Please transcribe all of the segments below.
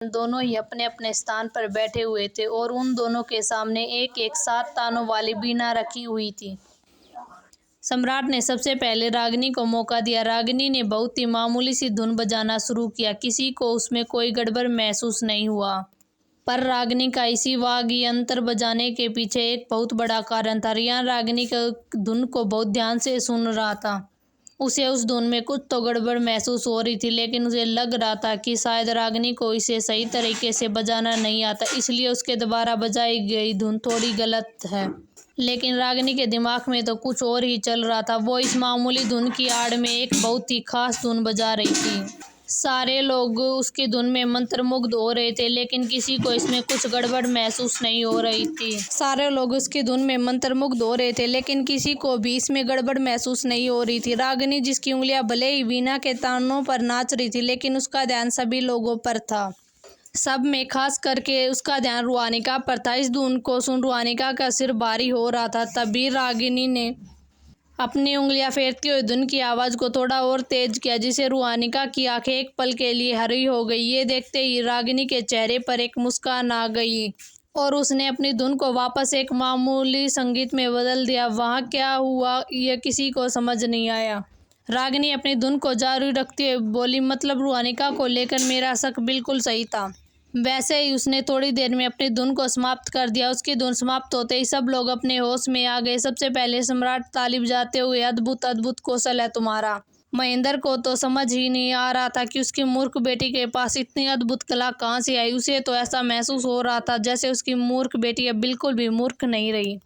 दोनों ही अपने अपने स्थान पर बैठे हुए थे और उन दोनों के सामने एक एक 7 तानों वाली वीणा रखी हुई थी। सम्राट ने सबसे पहले रागिनी को मौका दिया। रागिनी ने बहुत ही मामूली सी धुन बजाना शुरू किया। किसी को उसमें कोई गड़बड़ महसूस नहीं हुआ, पर रागिनी का इसी वाद्य यंत्र बजाने के पीछे एक बहुत बड़ा कारण था। रियान रागिनी के धुन को बहुत ध्यान से सुन रहा था। उसे उस धुन में कुछ तो गड़बड़ महसूस हो रही थी, लेकिन उसे लग रहा था कि शायद रागिनी को इसे सही तरीके से बजाना नहीं आता, इसलिए उसके द्वारा बजाई गई धुन थोड़ी गलत है। लेकिन रागिनी के दिमाग में तो कुछ और ही चल रहा था। वो इस मामूली धुन की आड़ में एक बहुत ही खास धुन बजा रही थी। सारे लोग उसकी धुन में मंत्रमुग्ध हो रहे थे, लेकिन किसी को इसमें कुछ गड़बड़ महसूस नहीं हो रही थी। सारे लोग उसकी धुन में मंत्रमुग्ध हो रहे थे, लेकिन किसी को भी इसमें गड़बड़ महसूस नहीं हो रही थी। रागिनी, जिसकी उंगलियां भले ही वीणा के तानों पर नाच रही थी, लेकिन उसका ध्यान सभी लोगों पर था। सब में खास करके उसका ध्यान रुहानिका पर था। इस धुन को सुन रुहानिका का सिर भारी हो रहा था। तभी रागिनी ने अपनी उंगलियां फेरते हुए धुन की आवाज को थोड़ा और तेज किया, जिससे रुहानिका की आंखें एक पल के लिए हरी हो गई। ये देखते ही रागिनी के चेहरे पर एक मुस्कान आ गई और उसने अपनी धुन को वापस एक मामूली संगीत में बदल दिया। वहां क्या हुआ यह किसी को समझ नहीं आया। रागिनी अपनी धुन को जारी रखते हुए बोली, मतलब रुहानिका को लेकर मेरा शक बिल्कुल सही था। वैसे ही उसने थोड़ी देर में अपनी धुन को समाप्त कर दिया। उसकी धुन समाप्त होते ही सब लोग अपने होश में आ गए। सबसे पहले सम्राट ताली बजाते हुए, अद्भुत अद्भुत कौशल है तुम्हारा। महेंद्र को तो समझ ही नहीं आ रहा था कि उसकी मूर्ख बेटी के पास इतनी अद्भुत कला कहाँ से आई। उसे तो ऐसा महसूस हो रहा था जैसे उसकी मूर्ख बेटी अब बिल्कुल भी मूर्ख नहीं रही।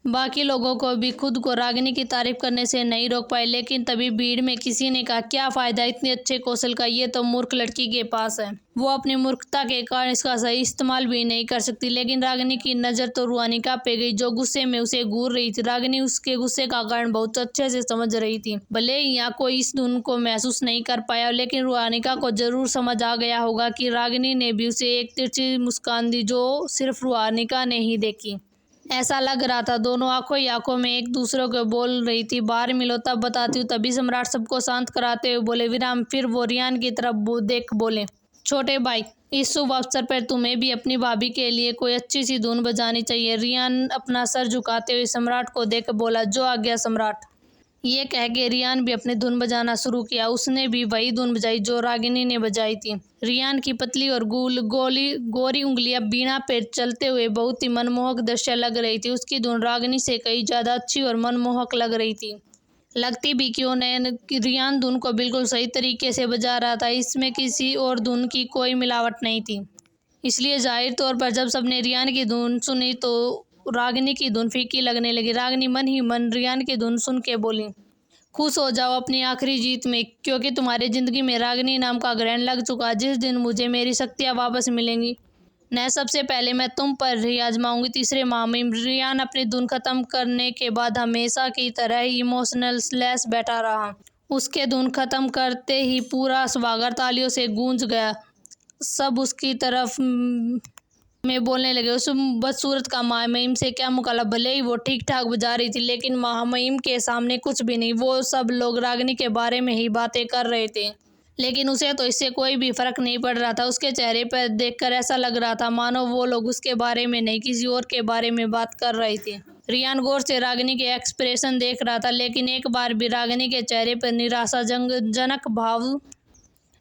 बाकी लोगों को भी खुद को रागिनी की तारीफ करने से नहीं रोक पाए, लेकिन तभी भीड़ में किसी ने कहा, क्या फायदा इतने अच्छे कौशल का, ये तो मूर्ख लड़की के पास है। वो अपनी मूर्खता के कारण इसका सही इस्तेमाल भी नहीं कर सकती। लेकिन रागिनी की नज़र तो रुहानिका पे गई, जो गुस्से में उसे घूर रही थी। रागिनी उसके गुस्से का कारण बहुत अच्छे से समझ रही थी। भले ही यहाँ कोई इस धुन को महसूस नहीं कर पाया, लेकिन रुहानिका को जरूर समझ आ गया होगा कि रागिनी ने भी उसे एक तिरछी मुस्कान दी, जो सिर्फ रुहानिका ने ही देखी। ऐसा लग रहा था दोनों आंखों ही आंखों में एक दूसरे को बोल रही थी, बाहर मिलो तब बताती हूँ। तभी सम्राट सबको शांत कराते हुए बोले, विराम। फिर वो रियान की तरफ देख बोले, छोटे भाई, इस शुभ अवसर पर तुम्हें भी अपनी भाभी के लिए कोई अच्छी सी धुन बजानी चाहिए। रियान अपना सर झुकाते हुए सम्राट को देख बोला, जो आज्ञा सम्राट। ये कह के रियान भी अपनी धुन बजाना शुरू किया। उसने भी वही धुन बजाई जो रागिनी ने बजाई थी। रियान की पतली और गोरी उंगलियां बीना पे चलते हुए बहुत ही मनमोहक दृश्य लग रही थी। उसकी धुन रागिनी से कई ज्यादा अच्छी और मनमोहक लग रही थी। लगती भी क्यों नहीं, रियान धुन को बिल्कुल सही तरीके से बजा रहा था। इसमें किसी और धुन की कोई मिलावट नहीं थी। इसलिए जाहिर तौर पर जब सबने रियान की धुन सुनी तो रागिनी की धुन फीकी लगने लगी। रागिनी मन ही मन रियान की धुन सुन के बोली, खुश हो जाओ अपनी आखिरी जीत में, क्योंकि तुम्हारी जिंदगी में रागिनी नाम का ग्रहण लग चुका। जिस दिन मुझे मेरी शक्तियाँ वापस मिलेंगी, न सबसे पहले मैं तुम पर ही आजमाऊंगी तीसरे महामहिम। रियान अपनी धुन खत्म करने के बाद हमेशा की तरह ही इमोशनल स्लैश बैठा रहा। उसके धुन खत्म करते ही पूरा सभागार तालियों से गूंज गया। सब उसकी तरफ में बोलने लगे, उस बदसूरत का महामहिम से क्या मुकाबला। भले ही वो ठीक ठाक बजा रही थी, लेकिन महामहिम के सामने कुछ भी नहीं। वो सब लोग रागिनी के बारे में ही बातें कर रहे थे, लेकिन उसे तो इससे कोई भी फर्क नहीं पड़ रहा था। उसके चेहरे पर देखकर ऐसा लग रहा था मानो वो लोग उसके बारे में नहीं, किसी और के बारे में बात कर रहे थे। रियान गौर से रागिनी के एक्सप्रेशन देख रहा था, लेकिन एक बार भी रागिनी के चेहरे पर निराशाजनक भाव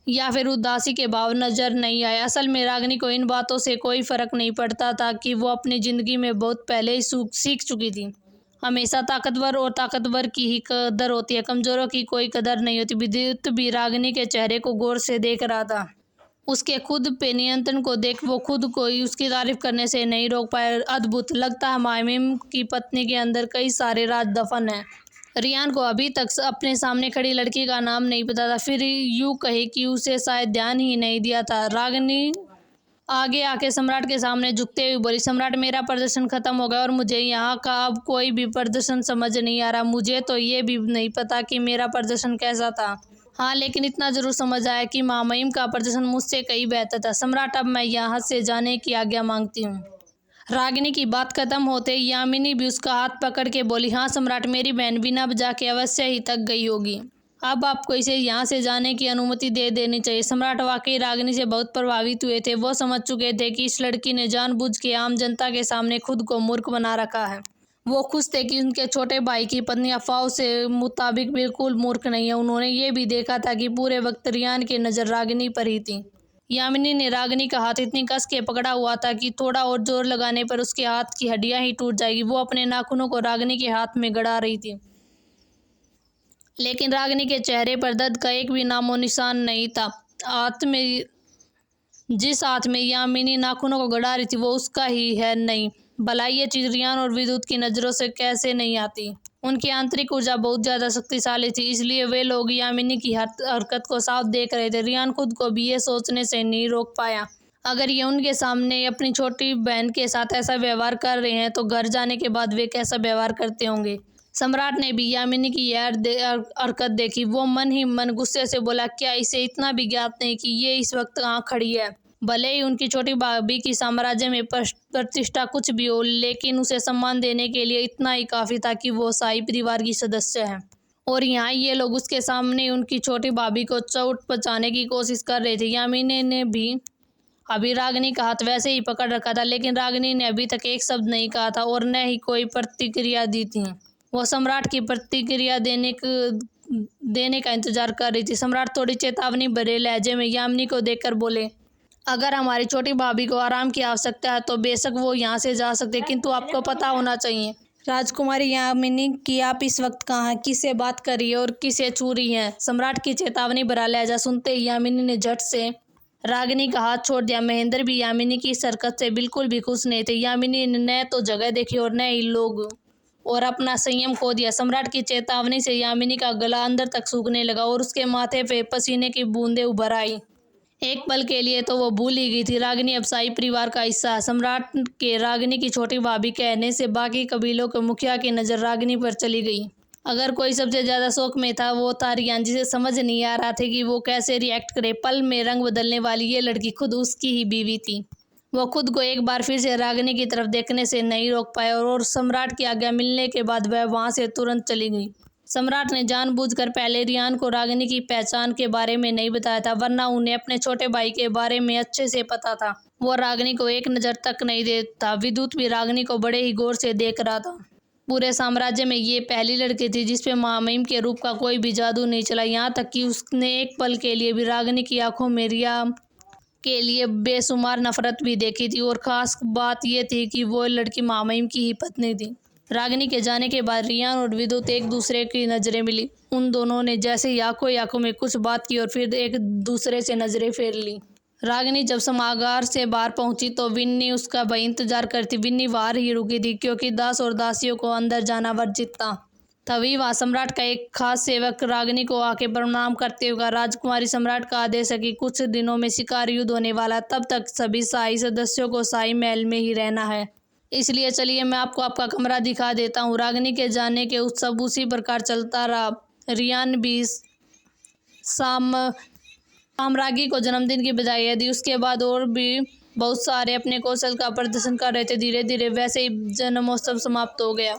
या फिर उदासी के भाव नजर नहीं आए। असल में रागिनी को इन बातों से कोई फर्क नहीं पड़ता था कि वो अपनी जिंदगी में बहुत पहले ही सीख चुकी थी। हमेशा ताकतवर की ही कदर होती है, कमजोरों की कोई कदर नहीं होती। विद्युत भी रागिनी के चेहरे को गौर से देख रहा था। उसके खुद पे नियंत्रण को देख वो खुद को ही उसकी तारीफ करने से नहीं रोक पाया। अद्भुत, लगता है महामहिम की पत्नी के अंदर कई सारे राज दफन हैं। रियान को अभी तक अपने सामने खड़ी लड़की का नाम नहीं पता था, फिर यूं कहे कि उसे शायद ध्यान ही नहीं दिया था। रागिनी आगे आके सम्राट के सामने झुकते हुए बोली, सम्राट, मेरा प्रदर्शन खत्म हो गया और मुझे यहाँ का अब कोई भी प्रदर्शन समझ नहीं आ रहा। मुझे तो ये भी नहीं पता कि मेरा प्रदर्शन कैसा था। हाँ, लेकिन इतना जरूर समझ आया कि महामहिम का प्रदर्शन मुझसे कहीं बेहतर था। सम्राट, अब मैं यहाँ से जाने की आज्ञा मांगती हूँ। रागिनी की बात खत्म होते ही यामिनी भी उसका हाथ पकड़ के बोली, हाँ सम्राट, मेरी बहन बिना बजा के अवश्य ही थक गई होगी। अब आपको इसे यहाँ से जाने की अनुमति दे देनी चाहिए। सम्राट वाकई रागिनी से बहुत प्रभावित हुए थे। वो समझ चुके थे कि इस लड़की ने जानबूझ के आम जनता के सामने खुद को मूर्ख बना रखा है। वो खुश थे कि उनके छोटे भाई की पत्नी अफवाहों से मुताबिक बिल्कुल मूर्ख नहीं है। उन्होंने ये भी देखा था कि पूरे वक्त रियान की नज़र रागिनी पर ही थी। यामिनी ने रागिनी का हाथ इतनी कस के पकड़ा हुआ था कि थोड़ा और जोर लगाने पर उसके हाथ की हड्डियां ही टूट जाएगी। वो अपने नाखूनों को रागिनी के हाथ में गड़ा रही थी, लेकिन रागिनी के चेहरे पर दर्द का एक भी नामो निशान नहीं था। जिस हाथ में यामिनी नाखूनों को गड़ा रही थी वो उसका ही है नहीं। भला ये चीज रियान और विद्युत की नज़रों से कैसे नहीं आती। उनकी आंतरिक ऊर्जा बहुत ज़्यादा शक्तिशाली थी, इसलिए वे लोग यामिनी की हर हरकत को साफ देख रहे थे। रियान खुद को भी ये सोचने से नहीं रोक पाया, अगर ये उनके सामने अपनी छोटी बहन के साथ ऐसा व्यवहार कर रहे हैं तो घर जाने के बाद वे कैसा व्यवहार करते होंगे। सम्राट ने भी यामिनी की यह हरकत देखी। वो मन ही मन गुस्से से बोला, क्या इसे इतना भी ज्ञात नहीं कि ये इस वक्त कहाँ खड़ी है। भले ही उनकी छोटी भाभी की साम्राज्य में प्रतिष्ठा कुछ भी हो, लेकिन उसे सम्मान देने के लिए इतना ही काफ़ी था कि वो शाही परिवार की सदस्य है। और यहाँ ये लोग उसके सामने उनकी छोटी भाभी को चोट पहुंचाने की कोशिश कर रहे थे। यामिनी ने भी अभी रागिनी का हाथ वैसे ही पकड़ रखा था, लेकिन रागिनी ने अभी तक एक शब्द नहीं कहा था और न ही कोई प्रतिक्रिया दी थी। वो सम्राट की प्रतिक्रिया देने का इंतजार कर रही थी। सम्राट थोड़ी चेतावनी भरे लहजे में यामिनी को देखकर बोले, अगर हमारी छोटी भाभी को आराम की आवश्यकता है तो बेशक वो यहाँ से जा सकते, किंतु आपको पता होना चाहिए राजकुमारी यामिनी कि आप इस वक्त कहाँ हैं, किससे बात कर रही है और किसे छू रही हैं। सम्राट की चेतावनी भरा लहजा सुनते ही यामिनी ने झट से रागिनी का हाथ छोड़ दिया। महेंद्र भी यामिनी की इस हरकत से बिल्कुल भी खुश नहीं थे। यामिनी ने न तो जगह देखी और न ही लोग और अपना संयम खो दिया। सम्राट की चेतावनी से यामिनी का गला अंदर तक सूखने लगा और उसके माथे पे पसीने की बूंदें उभर आई। एक पल के लिए तो वो भूल ही गई थी रागिनी अब शाही परिवार का हिस्सा है। सम्राट के रागिनी की छोटी भाभी कहने से बाकी कबीलों के मुखिया की नज़र रागिनी पर चली गई। अगर कोई सबसे ज़्यादा शौक में था वो था रियान, जिसे समझ नहीं आ रहा था कि वो कैसे रिएक्ट करे। पल में रंग बदलने वाली ये लड़की खुद उसकी ही बीवी थी। वो खुद को एक बार फिर से रागिनी की तरफ देखने से नहीं रोक पाया और सम्राट की आज्ञा मिलने के बाद वह वहाँ से तुरंत चली गई। सम्राट ने जानबूझकर पहले रियान को रागिनी की पहचान के बारे में नहीं बताया था, वरना उन्हें अपने छोटे भाई के बारे में अच्छे से पता था। वो रागिनी को एक नज़र तक नहीं देता। विद्युत भी रागिनी को बड़े ही गौर से देख रहा था। पूरे साम्राज्य में ये पहली लड़की थी जिसपे महामहिम के रूप का कोई भी जादू नहीं चला। यहाँ तक कि उसने एक पल के लिए भी रागिनी की आंखों में रिया के लिए बेशुमार नफरत भी देखी थी। और ख़ास बात यह थी कि वो लड़की महामहिम की ही पत्नी थी। रागिनी के जाने के बाद रियान और विद्युत एक दूसरे की नज़रें मिली। उन दोनों ने जैसे ही आंखों में कुछ बात की और फिर एक दूसरे से नज़रें फेर ली। रागिनी जब सभागार से बाहर पहुंची तो विन्नी उसका भाई इंतजार करती। विन्नी बाहर ही रुकी थी क्योंकि दास और दासियों को अंदर जाना वर्जित था। तभी वहाँ सम्राट का एक खास सेवक रागिनी को आके प्रणाम करते हुए, राजकुमारी सम्राट का आदेश है कि कुछ दिनों में शिकार युद्ध होने वाला, तब तक सभी शाही सदस्यों को शाही महल में ही रहना है, इसलिए चलिए मैं आपको आपका कमरा दिखा देता हूँ। रागिनी के जाने के उत्सव उसी प्रकार चलता रहा। रियान भी साम्राज्ञी को जन्मदिन की बधाई दी। उसके बाद और भी बहुत सारे अपने कौशल का प्रदर्शन कर रहे थे। धीरे धीरे वैसे ही जन्मोत्सव समाप्त हो गया।